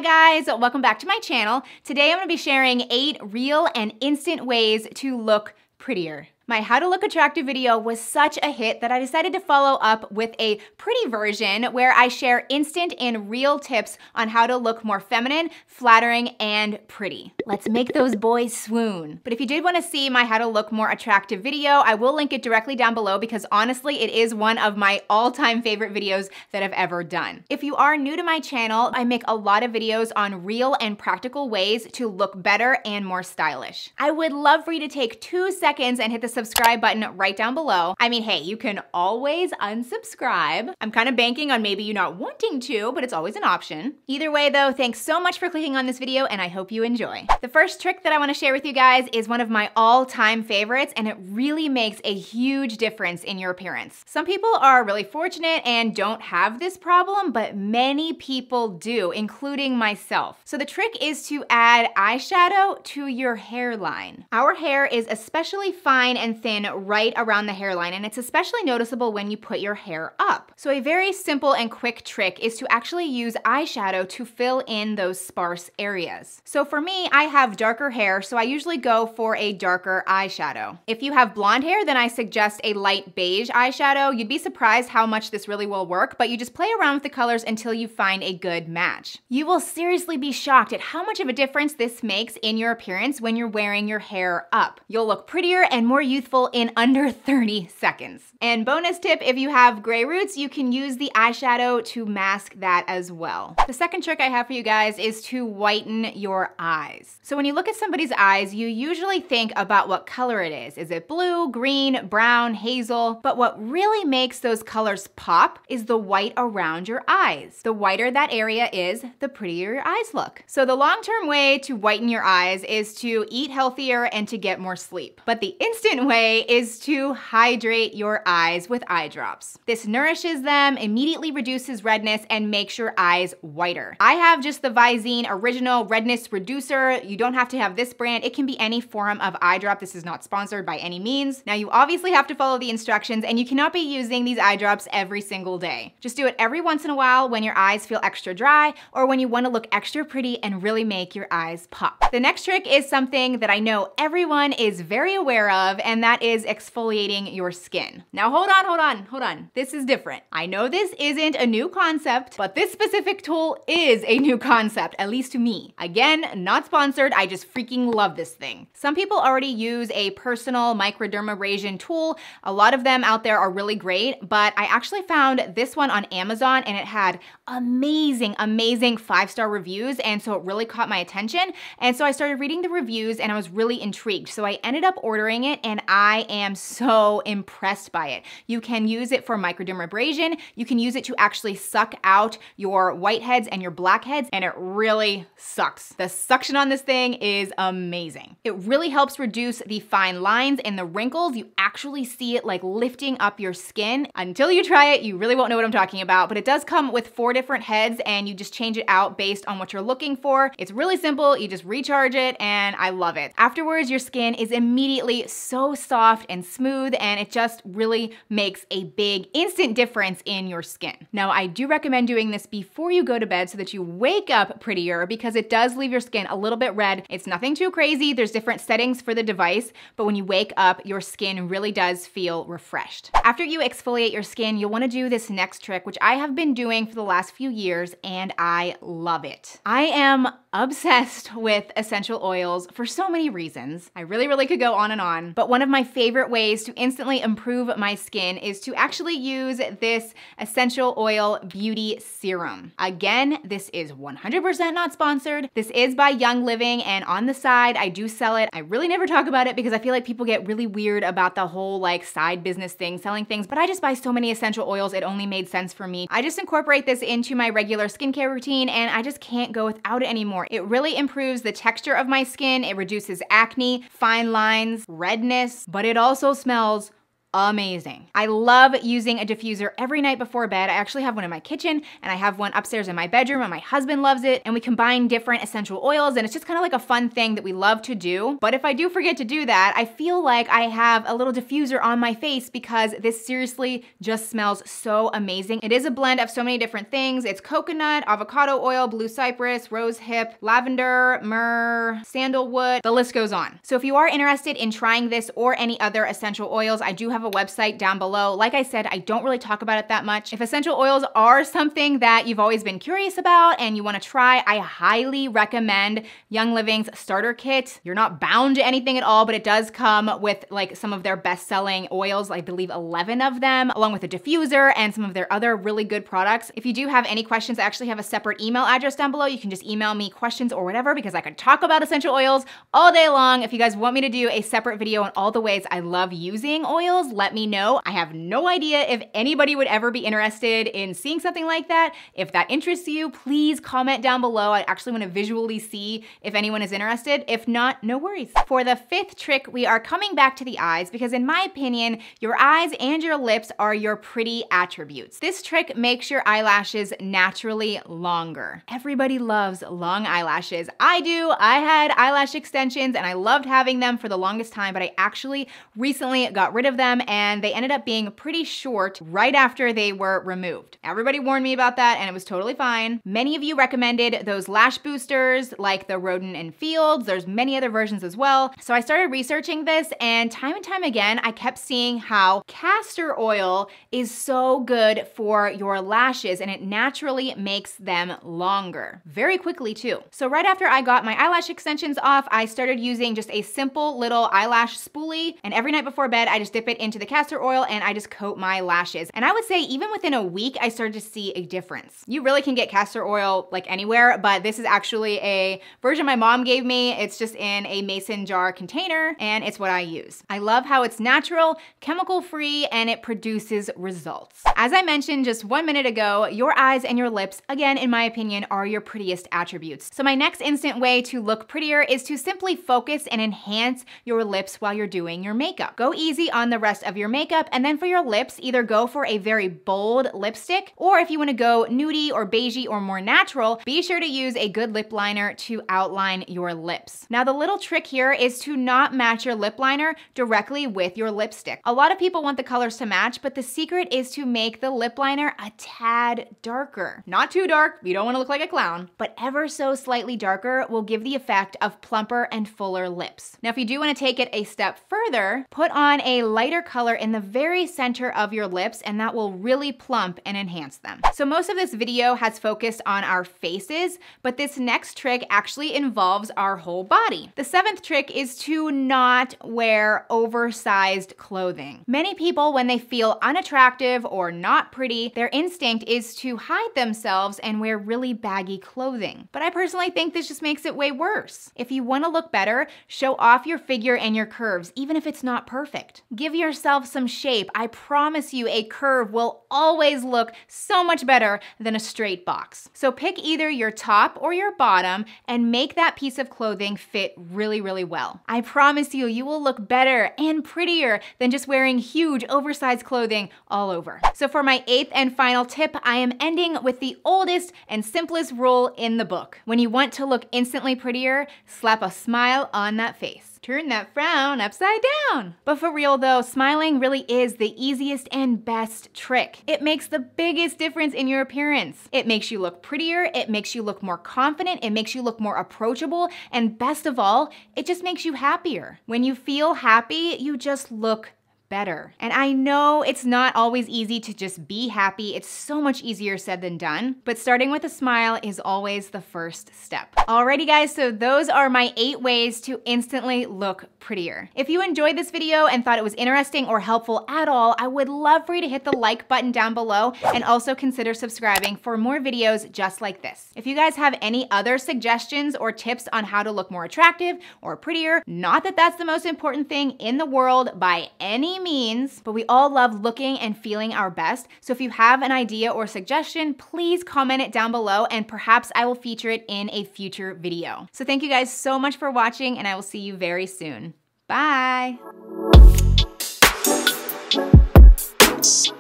Hi guys, welcome back to my channel. Today I'm gonna be sharing 8 real and instant ways to look prettier. My How to Look Attractive video was such a hit that I decided to follow up with a pretty version where I share instant and real tips on how to look more feminine, flattering, and pretty. Let's make those boys swoon. But if you did want to see my How to Look More Attractive video, I will link it directly down below because honestly, it is one of my all-time favorite videos that I've ever done. If you are new to my channel, I make a lot of videos on real and practical ways to look better and more stylish. I would love for you to take 2 seconds and hit the subscribe button right down below. I mean, hey, you can always unsubscribe. I'm kind of banking on maybe you not wanting to, but it's always an option. Either way though, thanks so much for clicking on this video and I hope you enjoy. The first trick that I want to share with you guys is one of my all-time favorites and it really makes a huge difference in your appearance. Some people are really fortunate and don't have this problem, but many people do, including myself. So the trick is to add eyeshadow to your hairline. Our hair is especially fine and thin right around the hairline, and it's especially noticeable when you put your hair up. So a very simple and quick trick is to actually use eyeshadow to fill in those sparse areas. So for me, I have darker hair, so I usually go for a darker eyeshadow. If you have blonde hair, then I suggest a light beige eyeshadow. You'd be surprised how much this really will work, but you just play around with the colors until you find a good match. You will seriously be shocked at how much of a difference this makes in your appearance when you're wearing your hair up. You'll look prettier and more youthful in under 30 seconds. And bonus tip, if you have gray roots, you can use the eyeshadow to mask that as well. The second trick I have for you guys is to whiten your eyes. So when you look at somebody's eyes, you usually think about what color it is. Is it blue, green, brown, hazel? But what really makes those colors pop is the white around your eyes. The whiter that area is, the prettier your eyes look. So the long-term way to whiten your eyes is to eat healthier and to get more sleep. But the instant way is to hydrate your eyes with eye drops. This nourishes them, immediately reduces redness, and makes your eyes whiter. I have just the Visine Original Redness Reducer. You don't have to have this brand. It can be any form of eye drop. This is not sponsored by any means. Now you obviously have to follow the instructions and you cannot be using these eye drops every single day. Just do it every once in a while when your eyes feel extra dry or when you want to look extra pretty and really make your eyes pop. The next trick is something that I know everyone is very aware of, and that is exfoliating your skin. Now hold on. This is different. I know this isn't a new concept, but this specific tool is a new concept, at least to me. Again, not sponsored, I just freaking love this thing. Some people already use a personal microdermabrasion tool. A lot of them out there are really great, but I actually found this one on Amazon and it had amazing 5-star reviews, and so it really caught my attention. And so I started reading the reviews and I was really intrigued. So I ended up ordering it and I am so impressed by it. You can use it for microdermabrasion. You can use it to actually suck out your whiteheads and your blackheads, and it really sucks. The suction on this thing is amazing. It really helps reduce the fine lines and the wrinkles. You actually see it like lifting up your skin. Until you try it, you really won't know what I'm talking about, but it does come with 4 different heads and you just change it out based on what you're looking for. It's really simple. You just recharge it and I love it. Afterwards, your skin is immediately so soft and smooth and it just really makes a big instant difference in your skin. Now, I do recommend doing this before you go to bed so that you wake up prettier because it does leave your skin a little bit red. It's nothing too crazy. There's different settings for the device, but when you wake up, your skin really does feel refreshed. After you exfoliate your skin, you'll want to do this next trick, which I have been doing for the last few years and I love it. I am obsessed with essential oils for so many reasons. I really could go on and on, but one of my favorite ways to instantly improve my skin is to actually use this essential oil beauty serum. Again, this is 100% not sponsored. This is by Young Living, and on the side, I do sell it. I really never talk about it because I feel like people get really weird about the whole like side business thing, selling things, but I just buy so many essential oils, it only made sense for me. I just incorporate this into my regular skincare routine and I just can't go without it anymore. It really improves the texture of my skin. It reduces acne, fine lines, redness, but it also smells amazing. I love using a diffuser every night before bed. I actually have one in my kitchen and I have one upstairs in my bedroom, and my husband loves it, and we combine different essential oils, and it's just kind of like a fun thing that we love to do. But if I do forget to do that, I feel like I have a little diffuser on my face because this seriously just smells so amazing. It is a blend of so many different things. It's coconut, avocado oil, blue cypress, rose hip, lavender, myrrh, sandalwood, the list goes on. So if you are interested in trying this or any other essential oils, I do have a website down below. Like I said, I don't really talk about it that much. If essential oils are something that you've always been curious about and you want to try, I highly recommend Young Living's starter kit. You're not bound to anything at all, but it does come with like some of their best-selling oils, I believe 11 of them, along with a diffuser and some of their other really good products. If you do have any questions, I actually have a separate email address down below. You can just email me questions or whatever, because I could talk about essential oils all day long. If you guys want me to do a separate video on all the ways I love using oils, let me know. I have no idea if anybody would ever be interested in seeing something like that. If that interests you, please comment down below. I actually want to visually see if anyone is interested. If not, no worries. For the fifth trick, we are coming back to the eyes, because in my opinion, your eyes and your lips are your pretty attributes. This trick makes your eyelashes naturally longer. Everybody loves long eyelashes. I do. I had eyelash extensions and I loved having them for the longest time, but I actually recently got rid of them and they ended up being pretty short right after they were removed. Everybody warned me about that and it was totally fine. Many of you recommended those lash boosters like the Rodin and Fields. There's many other versions as well. So I started researching this, and time again, I kept seeing how castor oil is so good for your lashes and it naturally makes them longer. Very quickly too. So right after I got my eyelash extensions off, I started using just a simple little eyelash spoolie, and every night before bed, I just dip it into the castor oil and I just coat my lashes. And I would say even within a week, I started to see a difference. You really can get castor oil like anywhere, but this is actually a version my mom gave me. It's just in a mason jar container and it's what I use. I love how it's natural, chemical free, and it produces results. As I mentioned just 1 minute ago, your eyes and your lips, again, in my opinion, are your prettiest attributes. So my next instant way to look prettier is to simply focus and enhance your lips while you're doing your makeup. Go easy on the rest of your makeup, and then for your lips, either go for a very bold lipstick, or if you want to go nudie or beigey or more natural, be sure to use a good lip liner to outline your lips. Now the little trick here is to not match your lip liner directly with your lipstick. A lot of people want the colors to match, but the secret is to make the lip liner a tad darker. Not too dark, you don't want to look like a clown, but ever so slightly darker will give the effect of plumper and fuller lips. Now if you do want to take it a step further, put on a lighter color in the very center of your lips, and that will really plump and enhance them. So most of this video has focused on our faces, but this next trick actually involves our whole body. The seventh trick is to not wear oversized clothing. Many people, when they feel unattractive or not pretty, their instinct is to hide themselves and wear really baggy clothing. But I personally think this just makes it way worse. If you want to look better, show off your figure and your curves, even if it's not perfect. Give yourself some shape. I promise you a curve will always look so much better than a straight box. So pick either your top or your bottom and make that piece of clothing fit really, really well. I promise you, you will look better and prettier than just wearing huge oversized clothing all over. So for my eighth and final tip, I am ending with the oldest and simplest rule in the book. When you want to look instantly prettier, slap a smile on that face. Turn that frown upside down. But for real though, smiling really is the easiest and best trick. It makes the biggest difference in your appearance. It makes you look prettier, it makes you look more confident, it makes you look more approachable, and best of all, it just makes you happier. When you feel happy, you just look better. And I know it's not always easy to just be happy. It's so much easier said than done, but starting with a smile is always the first step. Alrighty guys, so those are my 8 ways to instantly look prettier. If you enjoyed this video and thought it was interesting or helpful at all, I would love for you to hit the like button down below and also consider subscribing for more videos just like this. If you guys have any other suggestions or tips on how to look more attractive or prettier, not that that's the most important thing in the world by any means, but we all love looking and feeling our best. So if you have an idea or suggestion, please comment it down below and perhaps I will feature it in a future video. So thank you guys so much for watching and I will see you very soon. Bye. much.